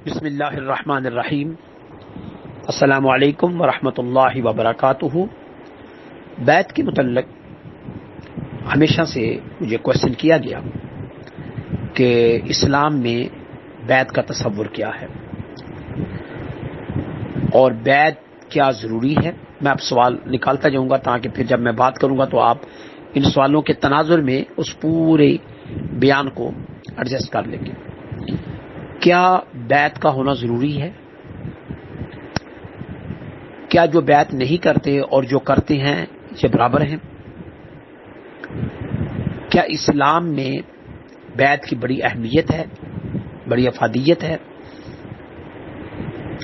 بسم اللہ الرحمن الرحیم۔ السلام علیکم ورحمۃ اللہ وبرکاتہ۔ بیعت کے متعلق ہمیشہ سے مجھے کوشچن کیا گیا کہ اسلام میں بیعت کا تصور کیا ہے اور بیعت کیا ضروری ہے۔ میں اب سوال نکالتا جاؤں گا تاکہ پھر جب میں بات کروں گا تو آپ ان سوالوں کے تناظر میں اس پورے بیان کو ایڈجسٹ کر لیں گے۔ کیا بیعت کا ہونا ضروری ہے؟ کیا جو بیعت نہیں کرتے اور جو کرتے ہیں یہ برابر ہیں؟ کیا اسلام میں بیعت کی بڑی اہمیت ہے، بڑی افادیت ہے،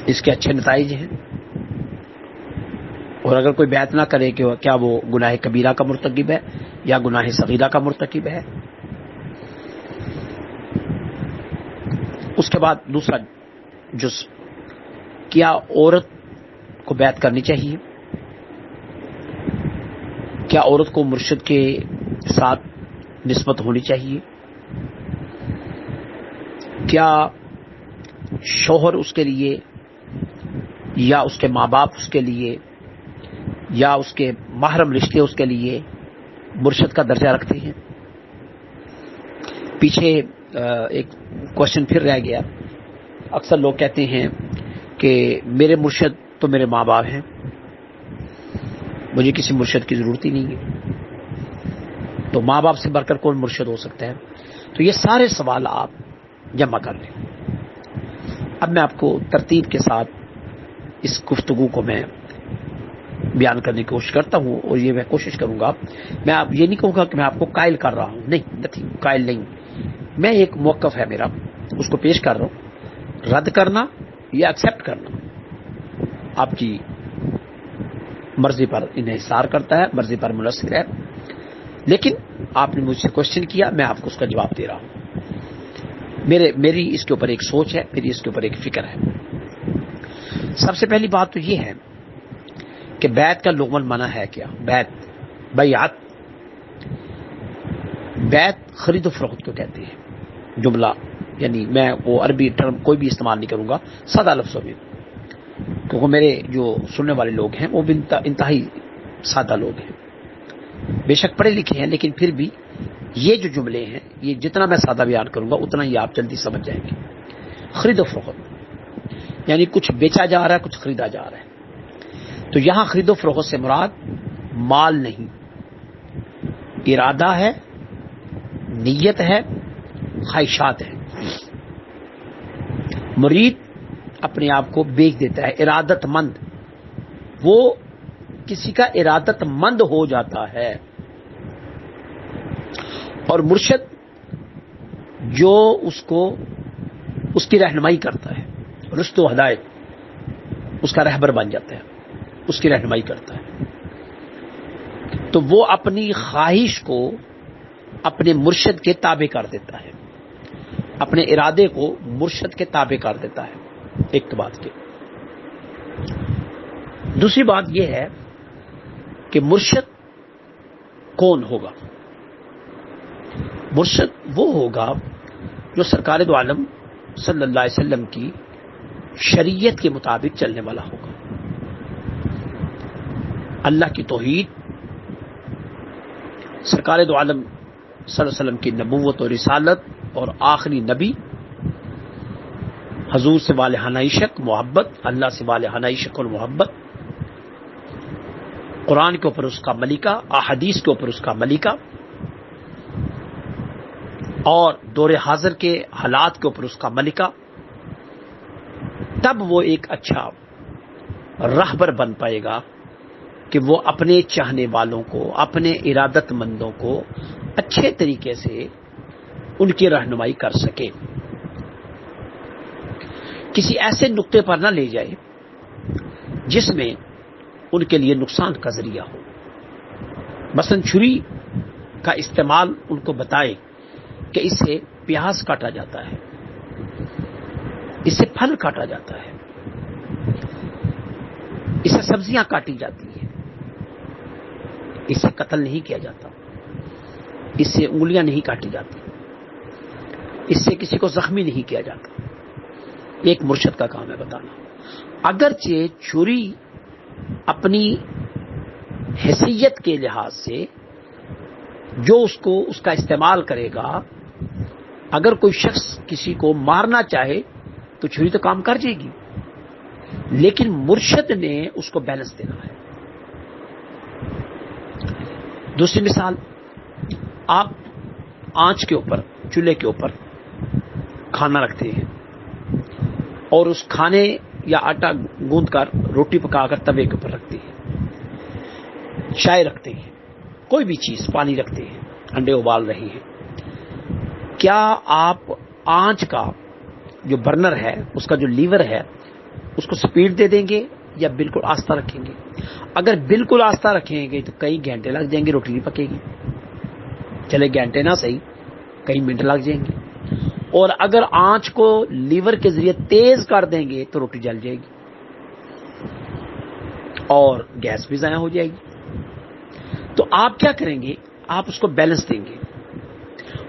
اس کے اچھے نتائج ہیں؟ اور اگر کوئی بیعت نہ کرے کہ کیا وہ گناہ کبیرہ کا مرتکب ہے یا گناہ صغیرہ کا مرتکب ہے؟ اس کے بعد دوسرا جز، کیا عورت کو بیعت کرنی چاہیے؟ کیا عورت کو مرشد کے ساتھ نسبت ہونی چاہیے؟ کیا شوہر اس کے لیے یا اس کے ماں باپ اس کے لیے یا اس کے محرم رشتے اس کے لیے مرشد کا درجہ رکھتے ہیں؟ پیچھے ایک کوشچن پھر رہ گیا۔ اکثر لوگ کہتے ہیں کہ میرے مرشد تو میرے ماں باپ ہیں، مجھے کسی مرشد کی ضرورت ہی نہیں ہے، تو ماں باپ سے بڑھ کر کون مرشد ہو سکتا ہے؟ تو یہ سارے سوال آپ جمع کر لیں۔ اب میں آپ کو ترتیب کے ساتھ اس گفتگو کو میں بیان کرنے کی کوشش کرتا ہوں، اور یہ میں کوشش کروں گا، میں آپ یہ نہیں کہوں گا کہ میں آپ کو قائل کر رہا ہوں، نہیں قائل نہیں، میں ایک موقف ہے میرا، اس کو پیش کر رہا ہوں۔ رد کرنا یا ایکسپٹ کرنا آپ کی مرضی پر انحصار کرتا ہے، مرضی پر منحصر ہے، لیکن آپ نے مجھ سے کوشچن کیا، میں آپ کو اس کا جواب دے رہا ہوں۔ میری اس کے اوپر ایک سوچ ہے، میری اس کے اوپر ایک فکر ہے۔ سب سے پہلی بات تو یہ ہے کہ بیعت کا لغوی معنی ہے کیا؟ بیعت خرید و فروخت کو کہتے ہیں۔ جملہ یعنی میں وہ عربی ٹرم کوئی بھی استعمال نہیں کروں گا، سادہ لفظوں میں، کیونکہ میرے جو سننے والے لوگ ہیں وہ بھی انتہائی سادہ لوگ ہیں، بے شک پڑھے لکھے ہیں، لیکن پھر بھی یہ جو جملے ہیں یہ جتنا میں سادہ بیان کروں گا اتنا ہی آپ جلدی سمجھ جائیں گے۔ خرید و فروخت یعنی کچھ بیچا جا رہا ہے، کچھ خریدا جا رہا ہے، تو یہاں خرید و فروخت سے مراد مال نہیں، ارادہ ہے، نیت ہے، خواہشات ہیں۔ مرید اپنے آپ کو بیچ دیتا ہے، ارادت مند، وہ کسی کا ارادت مند ہو جاتا ہے، اور مرشد جو اس کی رہنمائی کرتا ہے، رشد و ہدایت، اس کا رہبر بن جاتا ہے، اس کی رہنمائی کرتا ہے، تو وہ اپنی خواہش کو اپنے مرشد کے تابع کر دیتا ہے، اپنے ارادے کو مرشد کے تابع کر دیتا ہے۔ ایک بات کی دوسری بات یہ ہے کہ مرشد کون ہوگا؟ مرشد وہ ہوگا جو سرکار دو عالم صلی اللہ علیہ وسلم کی شریعت کے مطابق چلنے والا ہوگا، اللہ کی توحید، سرکار دو عالم صلی اللہ علیہ وسلم کی نبوت اور رسالت اور آخری نبی، حضور سے والہانہ عشق محبت، اللہ سے والہانہ عشق اور محبت، قرآن کے اوپر اس کا ملکہ، احادیث کے اوپر اس کا ملکہ، اور دور حاضر کے حالات کے اوپر اس کا ملکہ، تب وہ ایک اچھا رہبر بن پائے گا کہ وہ اپنے چاہنے والوں کو، اپنے ارادت مندوں کو اچھے طریقے سے ان کی رہنمائی کر سکے، کسی ایسے نقطے پر نہ لے جائے جس میں ان کے لیے نقصان کا ذریعہ ہو۔ مثلا چھری کا استعمال ان کو بتائے کہ اس سے پیاز کاٹا جاتا ہے، اس سے پھل کاٹا جاتا ہے، اس سے سبزیاں کاٹی جاتی ہیں، اس سے قتل نہیں کیا جاتا، اس سے انگلیاں نہیں کاٹی جاتی، اس سے کسی کو زخمی نہیں کیا جاتا۔ ایک مرشد کا کام ہے بتانا. اگرچہ چوری اپنی حیثیت کے لحاظ سے جو اس کا استعمال کرے گا، اگر کوئی شخص کسی کو مارنا چاہے تو چھری تو کام کر جائے گی، لیکن مرشد نے اس کو بیلنس دینا ہے. دوسری مثال، آپ آنچ کے اوپر، چولہے کے اوپر کھانا رکھتے ہیں اور اس کھانے یا آٹا گوندھ کر روٹی پکا کر توے کے اوپر رکھتے ہیں، چائے رکھتے ہیں، کوئی بھی چیز، پانی رکھتے ہیں، انڈے ابال رہے ہیں. کیا آپ آنچ کا جو برنر ہے، اس کا جو لیور ہے، اس کو سپیڈ دے دیں گے یا بالکل آہستہ رکھیں گے؟ اگر بالکل آہستہ رکھیں گے تو کئی گھنٹے لگ جائیں گے، روٹی نہیں پکے گی. چلے گھنٹے نہ صحیح، کئی منٹ لگ جائیں گے. اور اگر آنچ کو لیور کے ذریعے تیز کر دیں گے تو روٹی جل جائے گی اور گیس بھی ضائع ہو جائے گی. تو آپ کیا کریں گے؟ آپ اس کو بیلنس دیں گے.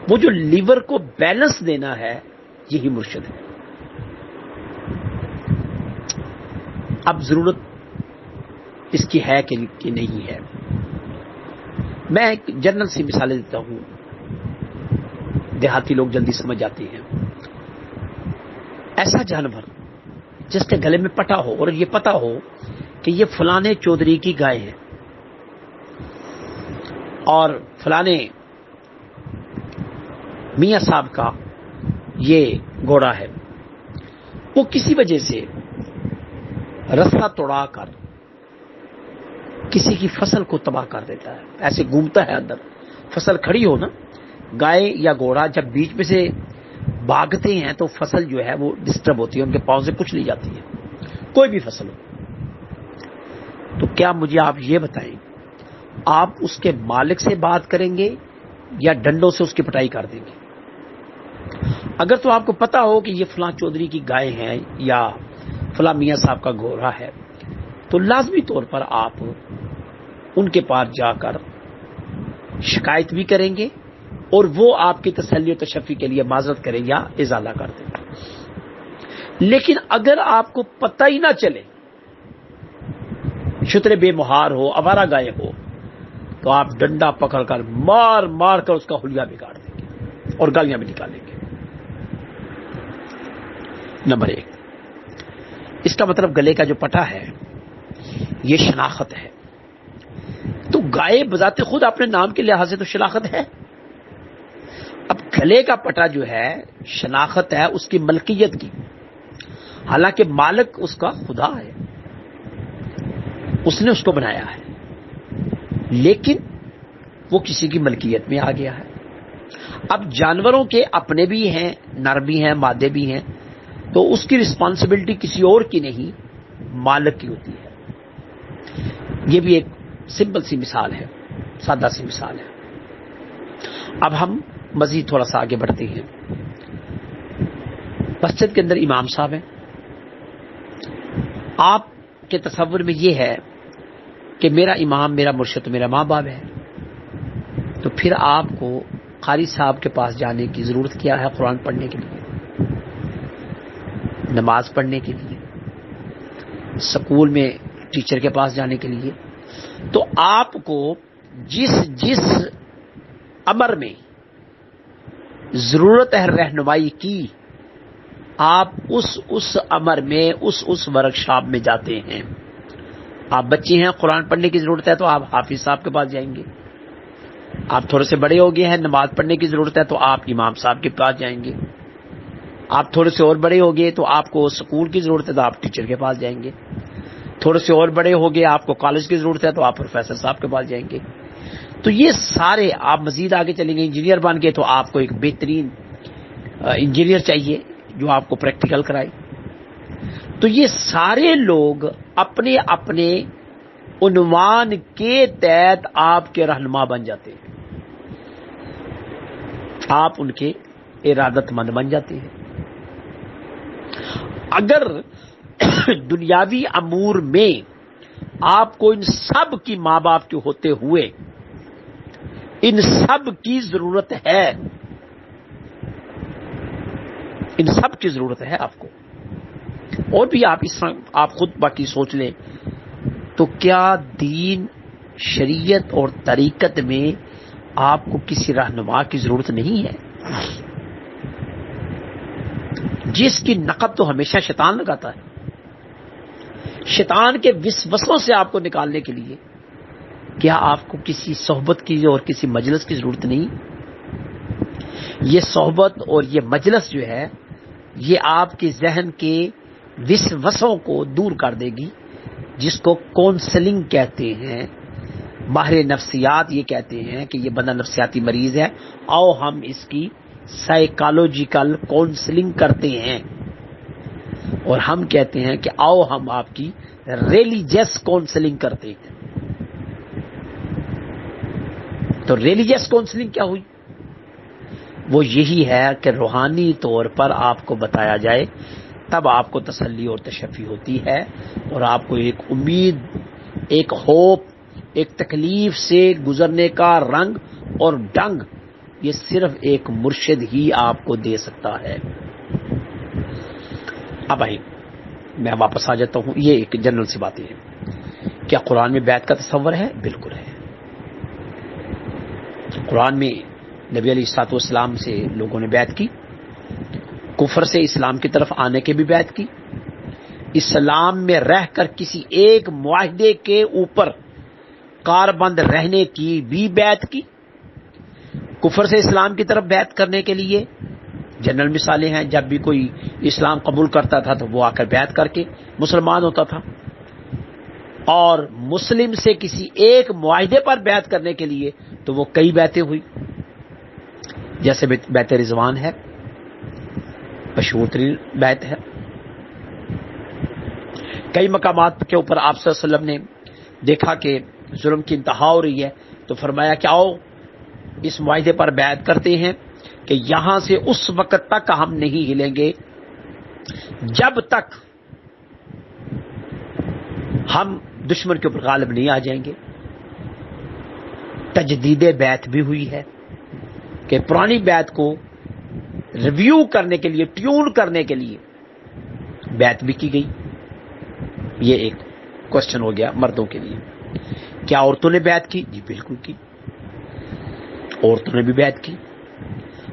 وہ جو لیور کو بیلنس دینا ہے، یہی مرشد ہے. اب ضرورت اس کی ہے کہ نہیں ہے. میں ایک جنرل سی مثالیں دیتا ہوں، دیہاتی لوگ جلدی سمجھ جاتے ہیں. ایسا جانور جس کے گلے میں پٹا ہو اور یہ پتا ہو کہ یہ فلانے چودھری کی گائے ہے اور فلانے میاں صاحب کا یہ گھوڑا ہے، وہ کسی وجہ سے رستہ توڑا کر کسی کی فصل کو تباہ کر دیتا ہے. ایسے گھومتا ہے اندر، فصل کھڑی ہو نا، گائے یا گھوڑا جب بیچ میں سے بھاگتے ہیں تو فصل جو ہے وہ ڈسٹرب ہوتی ہے، ان کے پاؤں سے کچھ نہیں جاتی ہے، کوئی بھی فصل ہو. تو کیا مجھے آپ یہ بتائیں، آپ اس کے مالک سے بات کریں گے یا ڈنڈوں سے اس کی پٹائی کر دیں گے؟ اگر تو آپ کو پتا ہو کہ یہ فلاں چودھری کی گائے ہیں یا فلاں میاں صاحب کا گھوڑا ہے، تو لازمی طور پر آپ ان کے پاس جا کر شکایت بھی کریں گے اور وہ آپ کی تسلی و تشفی کے لیے معذرت کریں یا ازالہ کر دیں گے. لیکن اگر آپ کو پتہ ہی نہ چلے، شتر بے مہار ہو، آوارہ گائے ہو، تو آپ ڈنڈا پکڑ کر مار مار کر اس کا حلیہ بگاڑ دیں گے اور گالیاں بھی نکالیں گے. نمبر 1، اس کا مطلب گلے کا جو پٹا ہے یہ شناخت ہے. تو گائے بذات خود اپنے نام کے لحاظ سے تو شناخت ہے. اب گلے کا پٹا جو ہے شناخت ہے اس کی ملکیت کی، حالانکہ مالک اس کا خدا ہے، اس نے اس کو بنایا ہے، لیکن وہ کسی کی ملکیت میں آ گیا ہے. اب جانوروں کے اپنے بھی ہیں، نر بھی ہیں، مادے بھی ہیں، تو اس کی رسپانسبلٹی کسی اور کی نہیں، مالک کی ہوتی ہے. یہ بھی ایک سمپل سی مثال ہے، سادہ سی مثال ہے. اب ہم مزید تھوڑا سا آگے بڑھتے ہیں. مسجد کے اندر امام صاحب ہیں، آپ کے تصور میں یہ ہے کہ میرا امام، میرا مرشد تو میرا ماں باپ ہے، تو پھر آپ کو قاری صاحب کے پاس جانے کی ضرورت کیا ہے؟ قرآن پڑھنے کے لیے، نماز پڑھنے کے لیے، سکول میں ٹیچر کے پاس جانے کے لیے. تو آپ کو جس امر میں ضرورت ہے رہنمائی کی، آپ اس امر میں اس ورک شاپ میں جاتے ہیں. آپ بچے ہیں، قرآن پڑھنے کی ضرورت ہے تو آپ حافظ صاحب کے پاس جائیں گے. آپ تھوڑے سے بڑے ہو گئے ہیں، نماز پڑھنے کی ضرورت ہے تو آپ امام صاحب کے پاس جائیں گے. آپ تھوڑے سے اور بڑے ہو گئے تو آپ کو سکول کی ضرورت ہے تو آپ ٹیچر کے پاس جائیں گے. تھوڑے سے اور بڑے ہو گئے، آپ کو کالج کی ضرورت ہے تو آپ پروفیسر صاحب کے پاس جائیں گے. تو یہ سارے، آپ مزید آگے چلیں گے، انجینئر بن گئے تو آپ کو ایک بہترین انجینئر چاہیے جو آپ کو پریکٹیکل کرائے. تو یہ سارے لوگ اپنے اپنے عنوان کے تحت آپ کے رہنما بن جاتے ہیں، آپ ان کے ارادت مند بن جاتے ہیں. اگر دنیاوی امور میں آپ کو ان سب کی ماں باپ کے ہوتے ہوئے ان سب کی ضرورت ہے، ان سب کی ضرورت ہے آپ کو، اور بھی آپ اس طرح آپ خود باقی سوچ لیں تو کیا دین شریعت اور طریقت میں آپ کو کسی رہنما کی ضرورت نہیں ہے؟ جس کی نقب تو ہمیشہ شیطان لگاتا ہے، شیطان کے وسوسوں سے آپ کو نکالنے کے لیے کیا آپ کو کسی صحبت کی اور کسی مجلس کی ضرورت نہیں؟ یہ صحبت اور یہ مجلس جو ہے یہ آپ کے ذہن کے وسوسوں کو دور کر دے گی، جس کو کونسلنگ کہتے ہیں۔ ماہر نفسیات یہ کہتے ہیں کہ یہ بندہ نفسیاتی مریض ہے، آؤ ہم اس کی سائیکالوجیکل کونسلنگ کرتے ہیں، اور ہم کہتے ہیں کہ آؤ ہم آپ کی ریلیجیس کونسلنگ کرتے ہیں۔ تو ریلیجیس کونسلنگ کیا ہوئی؟ وہ یہی ہے کہ روحانی طور پر آپ کو بتایا جائے، تب آپ کو تسلی اور تشفی ہوتی ہے، اور آپ کو ایک امید، ایک ہوپ، ایک تکلیف سے گزرنے کا رنگ اور ڈنگ یہ صرف ایک مرشد ہی آپ کو دے سکتا ہے۔ اب آئیں میں واپس آ جاتا ہوں، یہ ایک جنرل سی باتیں ہیں۔ کیا قرآن میں بیعت کا تصور ہے؟ بالکل ہے۔ قرآن میں نبی علیہ الصلوۃ والسلام سے لوگوں نے بیعت کی، کفر سے اسلام کی طرف آنے کی بھی بیعت کی، اسلام میں رہ کر کسی ایک معاہدے کے اوپر کاربند رہنے کی بھی بیعت کی، کفر سے اسلام کی طرف بیعت کرنے کے لیے جنرل مثالیں ہیں، جب بھی کوئی اسلام قبول کرتا تھا تو وہ آ کر بیعت کر کے مسلمان ہوتا تھا، اور مسلم سے کسی ایک معاہدے پر بیعت کرنے کے لیے تو وہ کئی بیعتیں ہوئی، جیسے بیعت رضوان ہے، مشہور ترین بیعت ہے۔ کئی مقامات کے اوپر آپ صلی اللہ علیہ وسلم نے دیکھا کہ ظلم کی انتہا ہو رہی ہے تو فرمایا کہ آؤ اس معاہدے پر بیعت کرتے ہیں کہ یہاں سے اس وقت تک ہم نہیں ہلیں گے جب تک ہم دشمن کے اوپر غالب نہیں آ جائیں گے۔ تجدید بیعت بھی ہوئی ہے کہ پرانی بیعت کو ریویو کرنے کے لیے، ٹیون کرنے کے لیے بیعت بھی کی گئی۔ یہ ایک کوشچن ہو گیا مردوں کے لیے۔ کیا عورتوں نے بیعت کی؟ جی بالکل کی، عورتوں نے بھی بیعت کی۔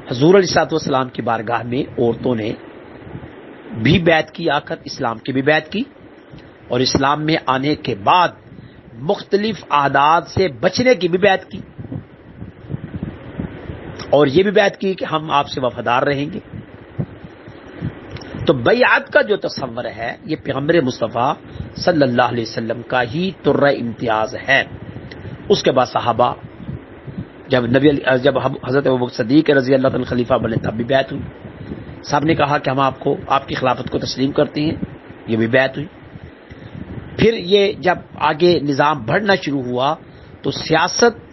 حضور علیہ الصلوۃ والسلام کی بارگاہ میں عورتوں نے بھی بیعت کی، آ کر اسلام کی بھی بیعت کی، اور اسلام میں آنے کے بعد مختلف عادات سے بچنے کی بھی بیعت کی، اور یہ بھی بیعت کی کہ ہم آپ سے وفادار رہیں گے۔ تو بیعت کا جو تصور ہے یہ پیغمبر مصطفیٰ صلی اللہ علیہ وسلم کا ہی طرہ امتیاز ہے۔ اس کے بعد صحابہ، جب حضرت ابوبکر صدیق رضی اللہ عنہ خلیفہ بنے تب بھی بیعت ہوئی، سب نے کہا کہ ہم آپ کی خلافت کو تسلیم کرتے ہیں، یہ بھی بیعت ہوئی۔ پھر یہ جب آگے نظام بڑھنا شروع ہوا تو سیاست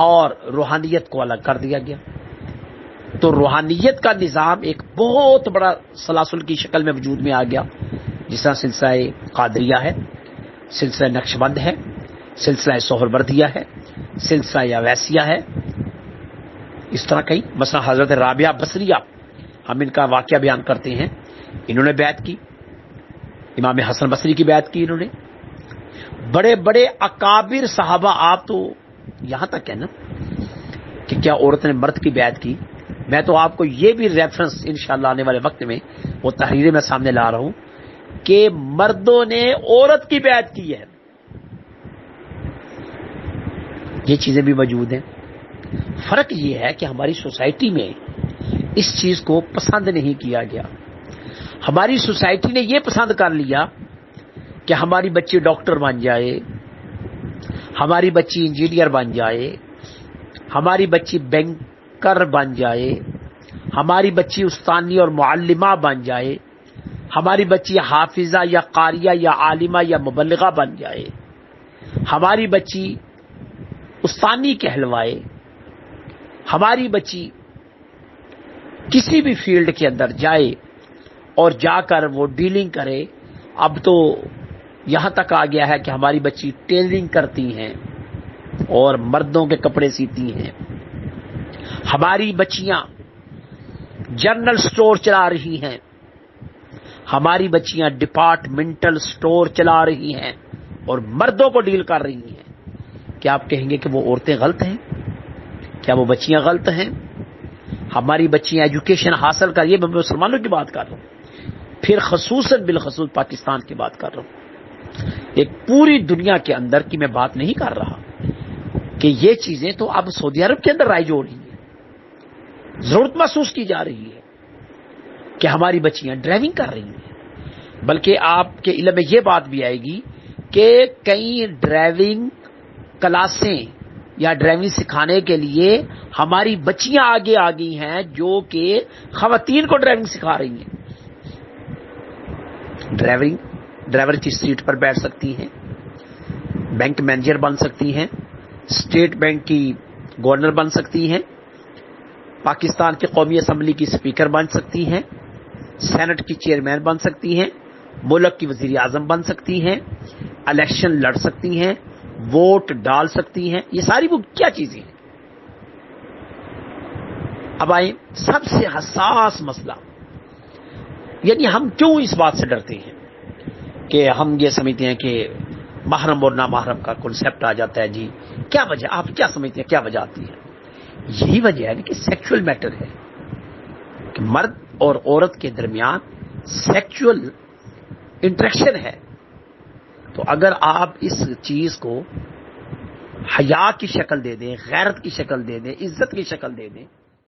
اور روحانیت کو الگ کر دیا گیا، تو روحانیت کا نظام ایک بہت بڑا سلاسل کی شکل میں وجود میں آ گیا، جس طرح سلسلہ قادریہ ہے، سلسلہ نقشبند ہے، سلسلہ سہروردیہ ہے، سلسلہ یاویسیہ ہے، اس طرح کئی، مثلا حضرت رابعہ بصریہ، ہم ان کا واقعہ بیان کرتے ہیں، انہوں نے بیعت کی، امام حسن بصری کی بیعت کی انہوں نے، بڑے بڑے اکابر صحابہ، آپ تو یہاں تک ہے نا کہ کیا عورت نے مرد کی بیعت کی؟ میں تو آپ کو یہ بھی ریفرنس انشاءاللہ آنے والے وقت میں وہ تحریریں میں سامنے لا رہا ہوں کہ مردوں نے عورت کی بیعت کی ہے، یہ چیزیں بھی موجود ہیں۔ فرق یہ ہے کہ ہماری سوسائٹی میں اس چیز کو پسند نہیں کیا گیا، ہماری سوسائٹی نے یہ پسند کر لیا کہ ہماری بچی ڈاکٹر بن جائے، ہماری بچی انجینئر بن جائے، ہماری بچی بینکر بن جائے، ہماری بچی استانی اور معلمہ بن جائے، ہماری بچی حافظہ یا قاریہ یا عالمہ یا مبلغہ بن جائے، ہماری بچی استانی کہلوائے، ہماری بچی کسی بھی فیلڈ کے اندر جائے اور جا کر وہ ڈیلنگ کرے۔ اب تو یہاں تک آ گیا ہے کہ ہماری بچی ٹیلرنگ کرتی ہیں اور مردوں کے کپڑے سیتی ہیں، ہماری بچیاں جنرل سٹور چلا رہی ہیں، ہماری بچیاں ڈپارٹمنٹل سٹور چلا رہی ہیں اور مردوں کو ڈیل کر رہی ہیں. کیا آپ کہیں گے کہ وہ عورتیں غلط ہیں؟ کیا وہ بچیاں غلط ہیں؟ ہماری بچیاں ایجوکیشن حاصل کر، یہ میں مسلمانوں کی بات کر رہا ہوں، پھر خصوصاً بالخصوص پاکستان کی بات کر رہا ہوں، ایک پوری دنیا کے اندر کی میں بات نہیں کر رہا کہ یہ چیزیں تو اب سعودی عرب کے اندر رائج ہو رہی ہیں. ضرورت محسوس کی جا رہی ہے کہ ہماری بچیاں ڈرائیونگ کر رہی ہیں، بلکہ آپ کے علم میں یہ بات بھی آئے گی کہ کئی ڈرائیونگ کلاسیں یا ڈرائیونگ سکھانے کے لیے ہماری بچیاں آگے آ گئی ہیں جو کہ خواتین کو ڈرائیونگ سکھا رہی ہیں. ڈرائیور کی سیٹ پر بیٹھ سکتی ہیں، بینک مینیجر بن سکتی ہیں، اسٹیٹ بینک کی گورنر بن سکتی ہیں، پاکستان کی قومی اسمبلی کی اسپیکر بن سکتی ہیں، سینٹ کی چیئرمین بن سکتی ہیں، ملک کی وزیر اعظم بن سکتی ہیں، الیکشن لڑ سکتی ہیں، ووٹ ڈال سکتی ہیں. یہ ساری وہ کیا چیزیں ہیں؟ اب آئیں سب سے حساس مسئلہ، یعنی ہم کیوں اس بات سے ڈرتے ہیں کہ ہم یہ سمجھتے ہیں کہ محرم اور نامحرم کا کنسیپٹ آ جاتا ہے. جی کیا وجہ، آپ کیا سمجھتے ہیں کیا وجہ آتی ہے؟ یہی وجہ ہے کہ سیکچول میٹر ہے کہ مرد اور عورت کے درمیان سیکچول انٹریکشن ہے. تو اگر آپ اس چیز کو حیا کی شکل دے دیں، غیرت کی شکل دے دیں، عزت کی شکل دے دیں،